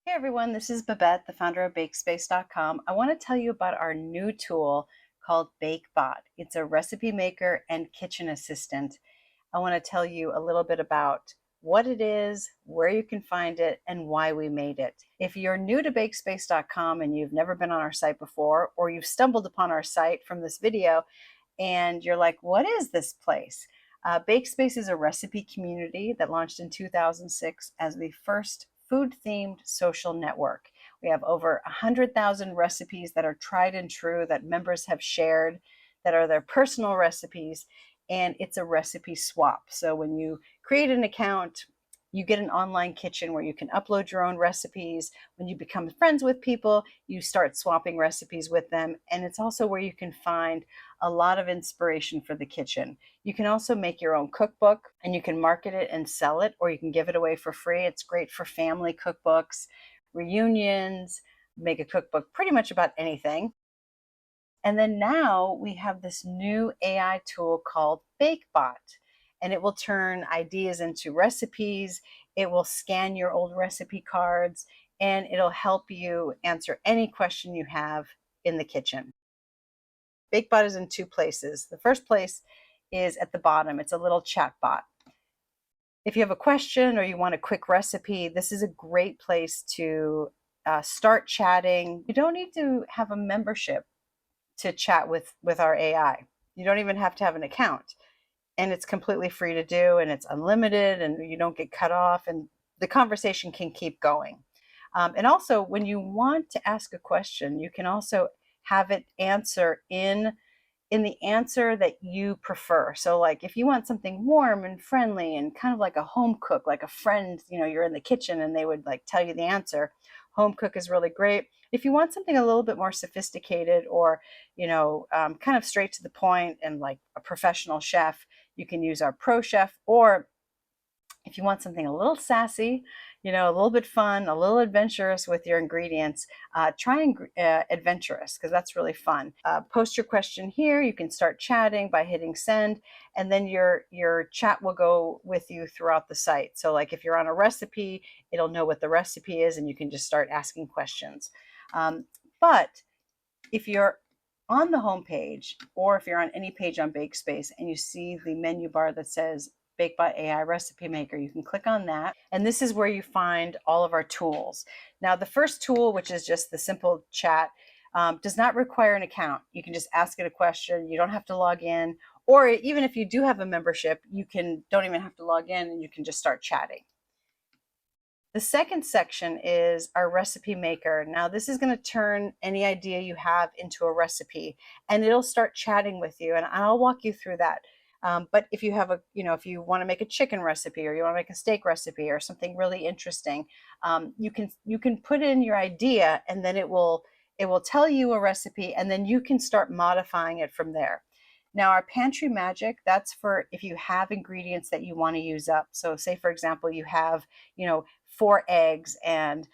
Hey everyone, this is Babette, the founder of BakeSpace.com. I want to tell you about our new tool called BakeBot. It's a recipe maker and kitchen assistant. I want to tell you a little bit about what it is, where you can find it, and why we made it. If you're new to BakeSpace.com and you've never been on our site before, or you've stumbled upon our site from this video and you're like, what is this place? BakeSpace is a recipe community that launched in 2006 as the first food-themed social network. We have over 100,000 recipes that are tried and true that members have shared, that are their personal recipes, and it's a recipe swap. So when you create an account, you get an online kitchen where you can upload your own recipes. When you become friends with people, you start swapping recipes with them. And it's also where you can find a lot of inspiration for the kitchen. You can also make your own cookbook and you can market it and sell it, or you can give it away for free. It's great for family cookbooks, reunions, make a cookbook pretty much about anything. And then now we have this new AI tool called BakeBot, and it will turn ideas into recipes. It will scan your old recipe cards, and it'll help you answer any question you have in the kitchen. BakeBot is in two places. The first place is at the bottom. It's a little chat bot. If you have a question or you want a quick recipe, this is a great place to start chatting. You don't need to have a membership to chat with our AI. You don't even have to have an account. And it's completely free to do, and it's unlimited, and you don't get cut off, and the conversation can keep going. And also, when you want to ask a question, you can also have it answer in the answer that you prefer. So like if you want something warm and friendly and kind of like a home cook, like a friend, you're in the kitchen and they would like tell you the answer, home cook is really great. If you want something a little bit more sophisticated or, kind of straight to the point and like a professional chef, you can use our pro chef. Or if you want something a little sassy, a little bit fun, a little adventurous with your ingredients, try adventurous, because that's really fun. Post your question here. You can start chatting by hitting send, and then your chat will go with you throughout the site. So like if you're on a recipe, it'll know what the recipe is, and you can just start asking questions. But if you're on the home page, or if you're on any page on BakeSpace and you see the menu bar that says BakeBot AI Recipe Maker, you can click on that. And this is where you find all of our tools. Now, the first tool, which is just the simple chat, does not require an account. You can just ask it a question. You don't have to log in. Or even if you do have a membership, don't even have to log in, and you can just start chatting. The second section is our recipe maker. Now this is going to turn any idea you have into a recipe, and it'll start chatting with you, and I'll walk you through that. But if you have if you want to make a chicken recipe, or you want to make a steak recipe, or something really interesting, you can put in your idea, and then it will tell you a recipe, and then you can start modifying it from there. Now, our pantry magic, that's for if you have ingredients that you want to use up. So say, for example, you have, 4 eggs and,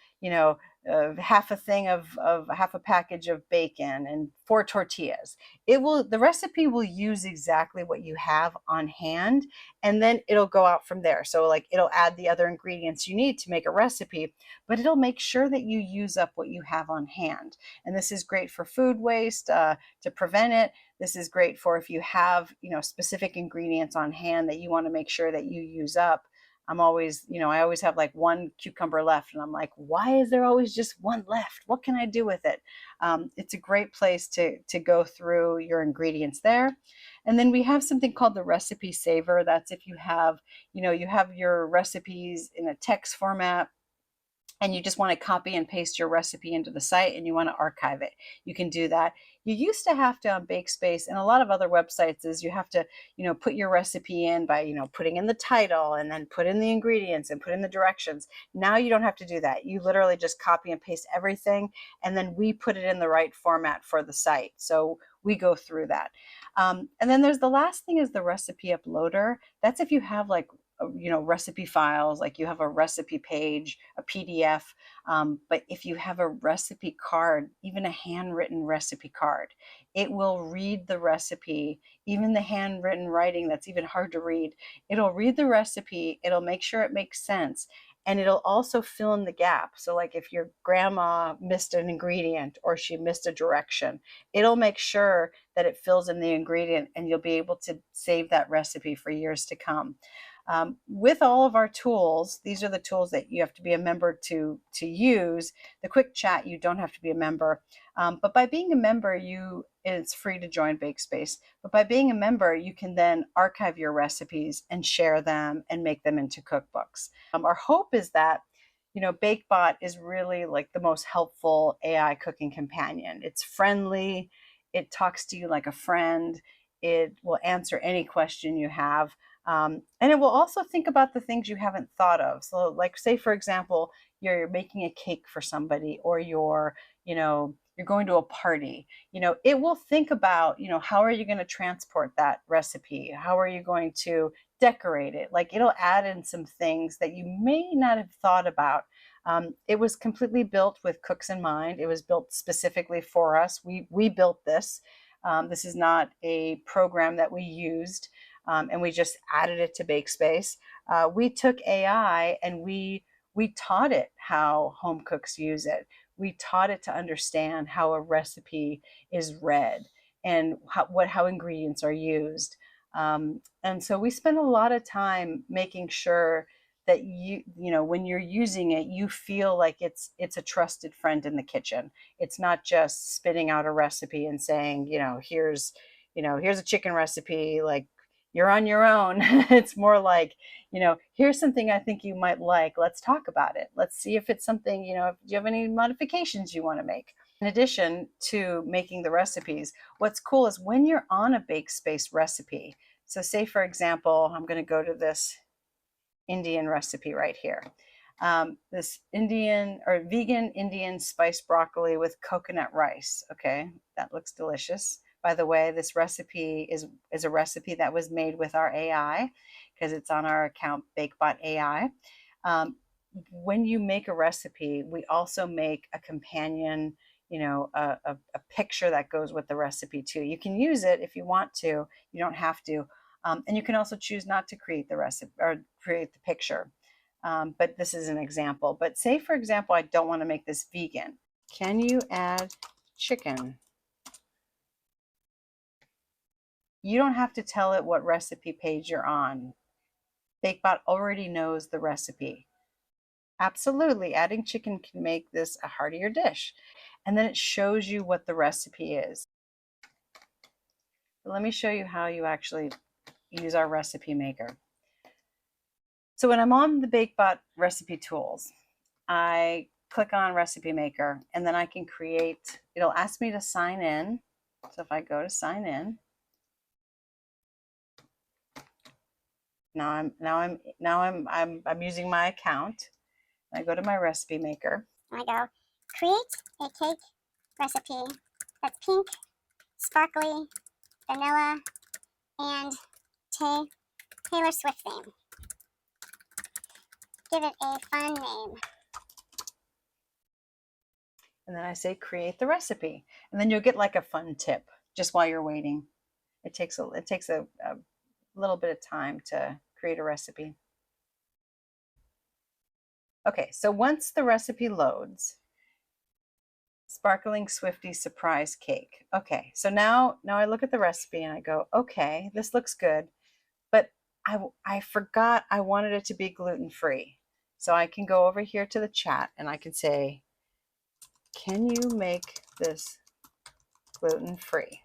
half a thing of half a package of bacon and 4 tortillas. The recipe will use exactly what you have on hand, and then it'll go out from there. So like it'll add the other ingredients you need to make a recipe, but it'll make sure that you use up what you have on hand. And this is great for food waste, to prevent it. This is great for if you have, specific ingredients on hand that you want to make sure that you use up. I always have like 1 cucumber left, and I'm like, why is there always just 1 left? What can I do with it? It's a great place to go through your ingredients there. And then we have something called the recipe saver. That's if you have, you have your recipes in a text format, and you just want to copy and paste your recipe into the site and you want to archive it, you can do that. You used to have to on BakeSpace and a lot of other websites is you have to, put your recipe in by, putting in the title and then put in the ingredients and put in the directions. Now you don't have to do that. You literally just copy and paste everything, and then we put it in the right format for the site. So we go through that. And then there's the last thing is the recipe uploader. That's if you have like recipe files, like you have a recipe page, a PDF. But if you have a recipe card, even a handwritten recipe card, it will read the recipe, even the handwritten writing that's even hard to read. It'll read the recipe, it'll make sure it makes sense, And it'll also fill in the gap. So like if your grandma missed an ingredient or she missed a direction, it'll make sure that it fills in the ingredient, and you'll be able to save that recipe for years to come. With all of our tools, these are the tools that you have to be a member to use. The quick chat, you don't have to be a member. But by being a member, it's free to join BakeSpace. But by being a member, you can then archive your recipes and share them and make them into cookbooks. Our hope is that, BakeBot is really like the most helpful AI cooking companion. It's friendly. It talks to you like a friend. It will answer any question you have. And it will also think about the things you haven't thought of. So like, say, for example, you're making a cake for somebody, or you're going to a party. It will think about, how are you going to transport that recipe? How are you going to decorate it? Like, it'll add in some things that you may not have thought about. It was completely built with cooks in mind. It was built specifically for us. We built this. This is not a program that we used, and we just added it to BakeSpace. We took AI and we taught it how home cooks use it. We taught it to understand how a recipe is read and how ingredients are used. And so we spend a lot of time making sure that when you're using it, you feel like it's a trusted friend in the kitchen. It's not just spitting out a recipe and saying, here's a chicken recipe, like, you're on your own. It's more like, here's something I think you might like. Let's talk about it. Let's see if it's something, do you have any modifications you want to make? In addition to making the recipes, what's cool is when you're on a BakeSpace recipe. So say, for example, I'm going to go to this Indian recipe right here. This Indian or vegan Indian spiced broccoli with coconut rice. Okay, that looks delicious. By the way, this recipe is a recipe that was made with our AI, because it's on our account, BakeBot AI. When you make a recipe, we also make a companion, a picture that goes with the recipe too. You can use it if you want to. You don't have to. And you can also choose not to create the recipe or create the picture. But this is an example. But say, for example, I don't want to make this vegan. Can you add chicken? You don't have to tell it what recipe page you're on. BakeBot already knows the recipe. Absolutely, adding chicken can make this a heartier dish. And then it shows you what the recipe is. But let me show you how you actually use our recipe maker. So when I'm on the BakeBot recipe tools, I click on recipe maker, and then I can create, it'll ask me to sign in. So if I go to sign in, now I'm using my account. I go to my recipe maker. I go, create a cake recipe that's pink, sparkly, vanilla, and Taylor Swift theme. Give it a fun name. And then I say create the recipe. And then you'll get like a fun tip just while you're waiting. It takes a little bit of time to create a recipe. Okay, so once the recipe loads, sparkling Swifty surprise cake. Okay, so now I look at the recipe and I go, okay, this looks good, but I forgot I wanted it to be gluten-free. So I can go over here to the chat and I can say, can you make this gluten-free?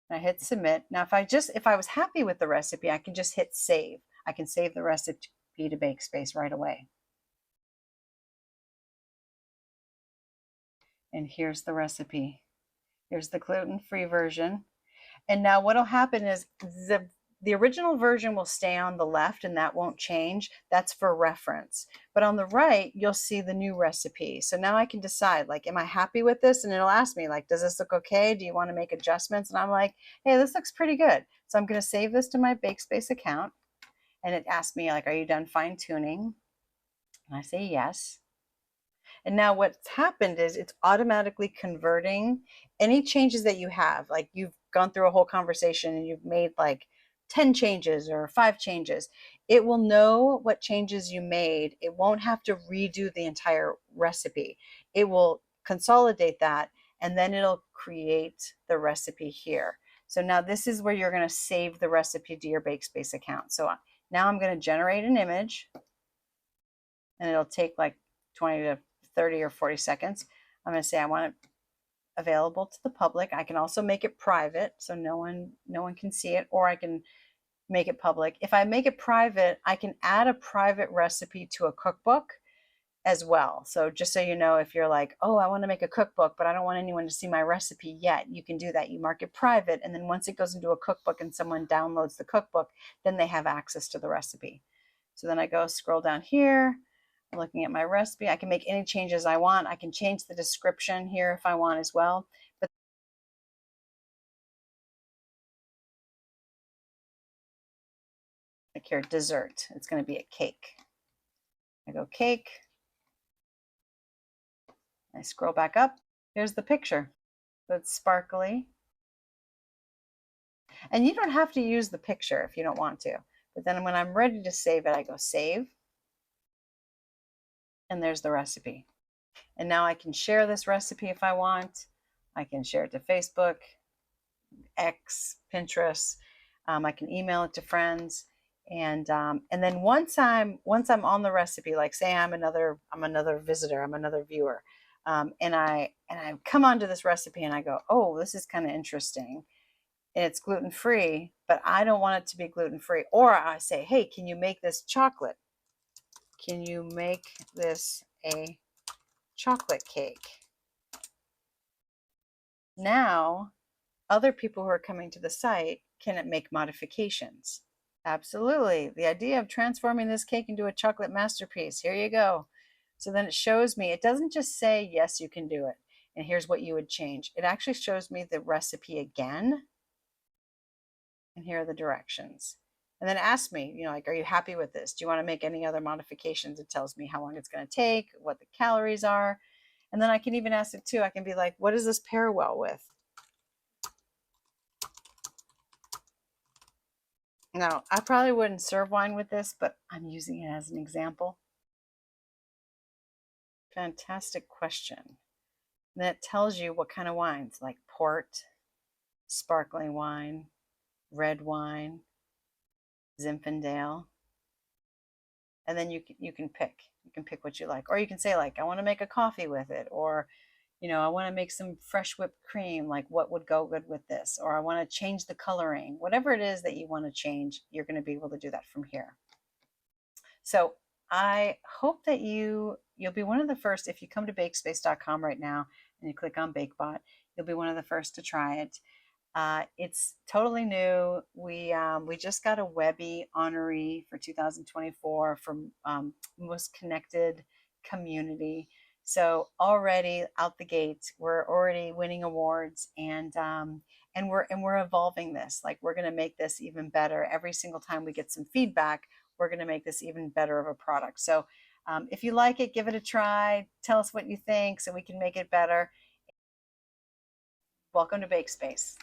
And I hit submit. Now, if I was happy with the recipe, I can just hit save. I can save the recipe to BakeSpace right away. And here's the recipe. Here's the gluten-free version. And now what'll happen is the original version will stay on the left, and that won't change. That's for reference. But on the right, you'll see the new recipe. So now I can decide, like, am I happy with this? And it'll ask me, like, does this look okay? Do you want to make adjustments? And I'm like, hey, this looks pretty good. So I'm going to save this to my BakeSpace account. And it asks me, like, are you done fine tuning? And I say yes. And now what's happened is it's automatically converting any changes that you have. Like, you've gone through a whole conversation and you've made like 10 changes or 5 changes, it will know what changes you made. It won't have to redo the entire recipe. It will consolidate that, and then it'll create the recipe here. So now this is where you're going to save the recipe to your BakeSpace account. So now I'm going to generate an image, and it'll take like 20 to 30 or 40 seconds. I'm going to say I want it available to the public. I can also make it private so no one can see it, or I can make it public. If I make it private, I can add a private recipe to a cookbook as well. So just so you know, if you're like, oh, I want to make a cookbook, but I don't want anyone to see my recipe yet, you can do that. You mark it private, and then once it goes into a cookbook and someone downloads the cookbook, then they have access to the recipe. So then I go scroll down here, I'm looking at my recipe. I can make any changes I want. I can change the description here if I want as well. But like here, dessert, it's going to be a cake. I go cake. I scroll back up. Here's the picture. So it's sparkly. And you don't have to use the picture if you don't want to. But then when I'm ready to save it, I go save. And there's the recipe. And now I can share this recipe if I want. I can share it to Facebook, X, Pinterest. I can email it to friends. And then once I'm on the recipe, like say I'm another visitor, I'm another viewer, and I come onto this recipe and I go, oh, this is kind of interesting, and it's gluten free, but I don't want it to be gluten free. Or I say, hey, can you make this chocolate? Can you make this a chocolate cake? Now, other people who are coming to the site can make modifications. Absolutely. The idea of transforming this cake into a chocolate masterpiece. Here you go. So then it shows me, it doesn't just say, yes, you can do it. And here's what you would change. It actually shows me the recipe again. And here are the directions. And then it asks me, like, are you happy with this? Do you want to make any other modifications? It tells me how long it's going to take, what the calories are. And then I can even ask it too. I can be like, what does this pair well with? Now, I probably wouldn't serve wine with this, but I'm using it as an example. Fantastic question. And it tells you what kind of wines, like port, sparkling wine, red wine, Zinfandel. And then you can pick. You can pick what you like. Or you can say, like, I want to make a coffee with it. Or, I want to make some fresh whipped cream. Like, what would go good with this? Or I want to change the coloring. Whatever it is that you want to change, you're going to be able to do that from here. So I hope that you'll be one of the first. If you come to BakeSpace.com right now and you click on BakeBot, you'll be one of the first to try it. It's totally new. We just got a Webby honoree for 2024 from Most Connected Community. So already out the gate, we're already winning awards, and we're evolving this. Like, we're going to make this even better. Every single time we get some feedback, we're going to make this even better of a product. So if you like it, give it a try. Tell us what you think so we can make it better. Welcome to BakeSpace.